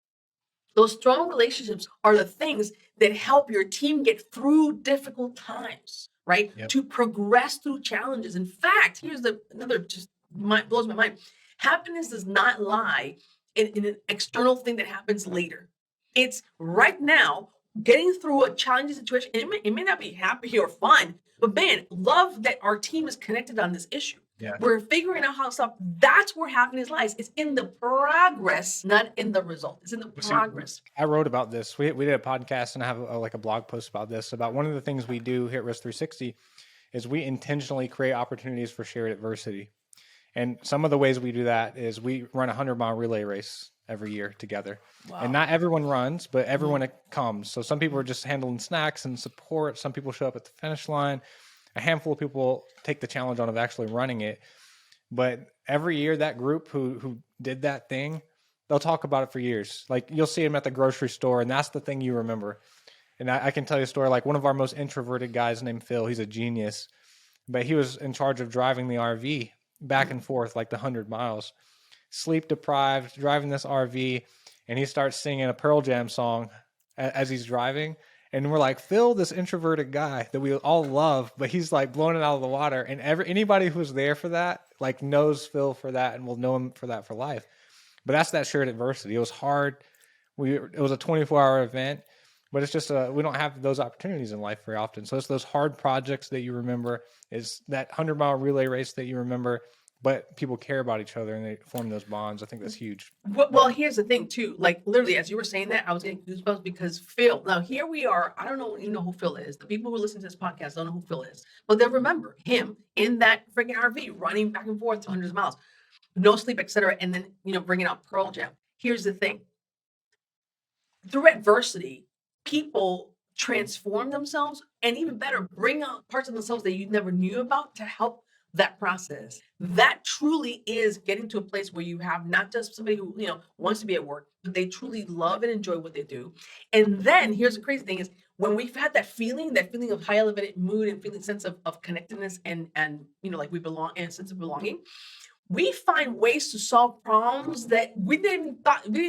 those strong relationships are the things that help your team get through difficult times, right? Yep. To progress through challenges. In fact, here's another just blows my mind. Happiness does not lie in an external thing that happens later. It's right now getting through a challenging situation. And it may not be happy or fun, but man, love that our team is connected on this issue. Yeah. We're figuring out how to stop. That's where happiness lies. It's in the progress, not in the result. It's in the progress. I wrote about this. We did a podcast, and I have a blog post about this. About one of the things we do here at Risk 360 is we intentionally create opportunities for shared adversity. And some of the ways we do that is we run a 100-mile relay race every year together. Wow. And not everyone runs, but everyone comes. So some people are just handling snacks and support. Some people show up at the finish line. A handful of people take the challenge on of actually running it. But every year, that group who did that thing, they'll talk about it for years. Like you'll see them at the grocery store, and that's the thing you remember. And I can tell you a story. Like one of our most introverted guys named Phil, he's a genius, but he was in charge of driving the RV back and forth like the 100 miles, sleep deprived, driving this RV, and he starts singing a Pearl Jam song as he's driving. And we're like, Phil, this introverted guy that we all love, but he's like blowing it out of the water. And anybody who's there for that, like knows Phil for that and will know him for that for life. But that's that shared adversity. It was hard. It was a 24-hour event. But it's just we don't have those opportunities in life very often. So it's those hard projects that you remember, is that 100-mile relay race that you remember, but people care about each other and they form those bonds. I think that's huge. Well, here's the thing too. Like literally, as you were saying that, I was getting goosebumps because Phil. Now here we are. I don't know. You know who Phil is. The people who listen to this podcast don't know who Phil is, but they'll remember him in that freaking RV, running back and forth to hundreds of miles, no sleep, etc. And then bringing out Pearl Jam. Here's the thing. Through adversity, people transform themselves, and even better, bring out parts of themselves that you never knew about to help that process. That truly is getting to a place where you have not just somebody who wants to be at work, but they truly love and enjoy what they do. And then here's the crazy thing is, when we've had that feeling of high elevated mood and feeling sense of connectedness and like we belong, and a sense of belonging, we find ways to solve problems that we didn't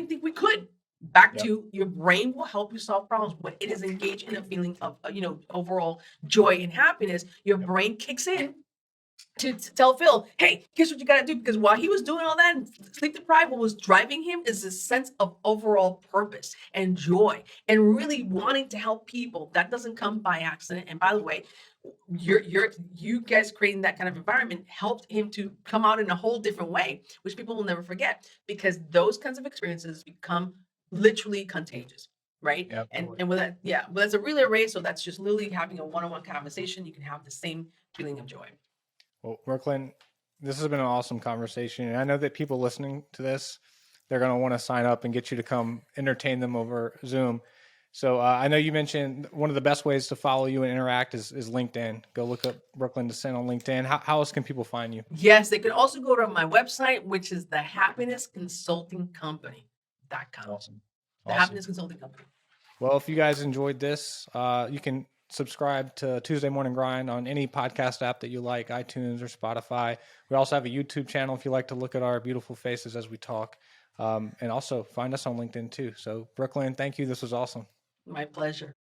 think we could. Back to your brain will help you solve problems when it is engaged in a feeling of overall joy and happiness. Your brain kicks in to tell Phil, hey, here's what you got to do. Because while he was doing all that and sleep deprived, what was driving him is a sense of overall purpose and joy and really wanting to help people. That doesn't come by accident. And by the way, you guys creating that kind of environment helped him to come out in a whole different way, which people will never forget, because those kinds of experiences become literally contagious. Right. Yeah, and with that, well, that's a relay race. So that's just literally having a one-on-one conversation. You can have the same feeling of joy. Well, Brooklyn, this has been an awesome conversation. And I know that people listening to this, they're going to want to sign up and get you to come entertain them over Zoom. So I know you mentioned one of the best ways to follow you and interact is LinkedIn. Go look up Brooklyn Dicent on LinkedIn. How else can people find you? Yes, they can also go to my website, which is the Happiness Consulting Company.com. Awesome. The Happiness Consulting Company. Well, if you guys enjoyed this, you can subscribe to Tuesday Morning Grind on any podcast app that you like, iTunes or Spotify. We also have a YouTube channel if you like to look at our beautiful faces as we talk. And also find us on LinkedIn too. So Brooklyn, thank you. This was awesome. My pleasure.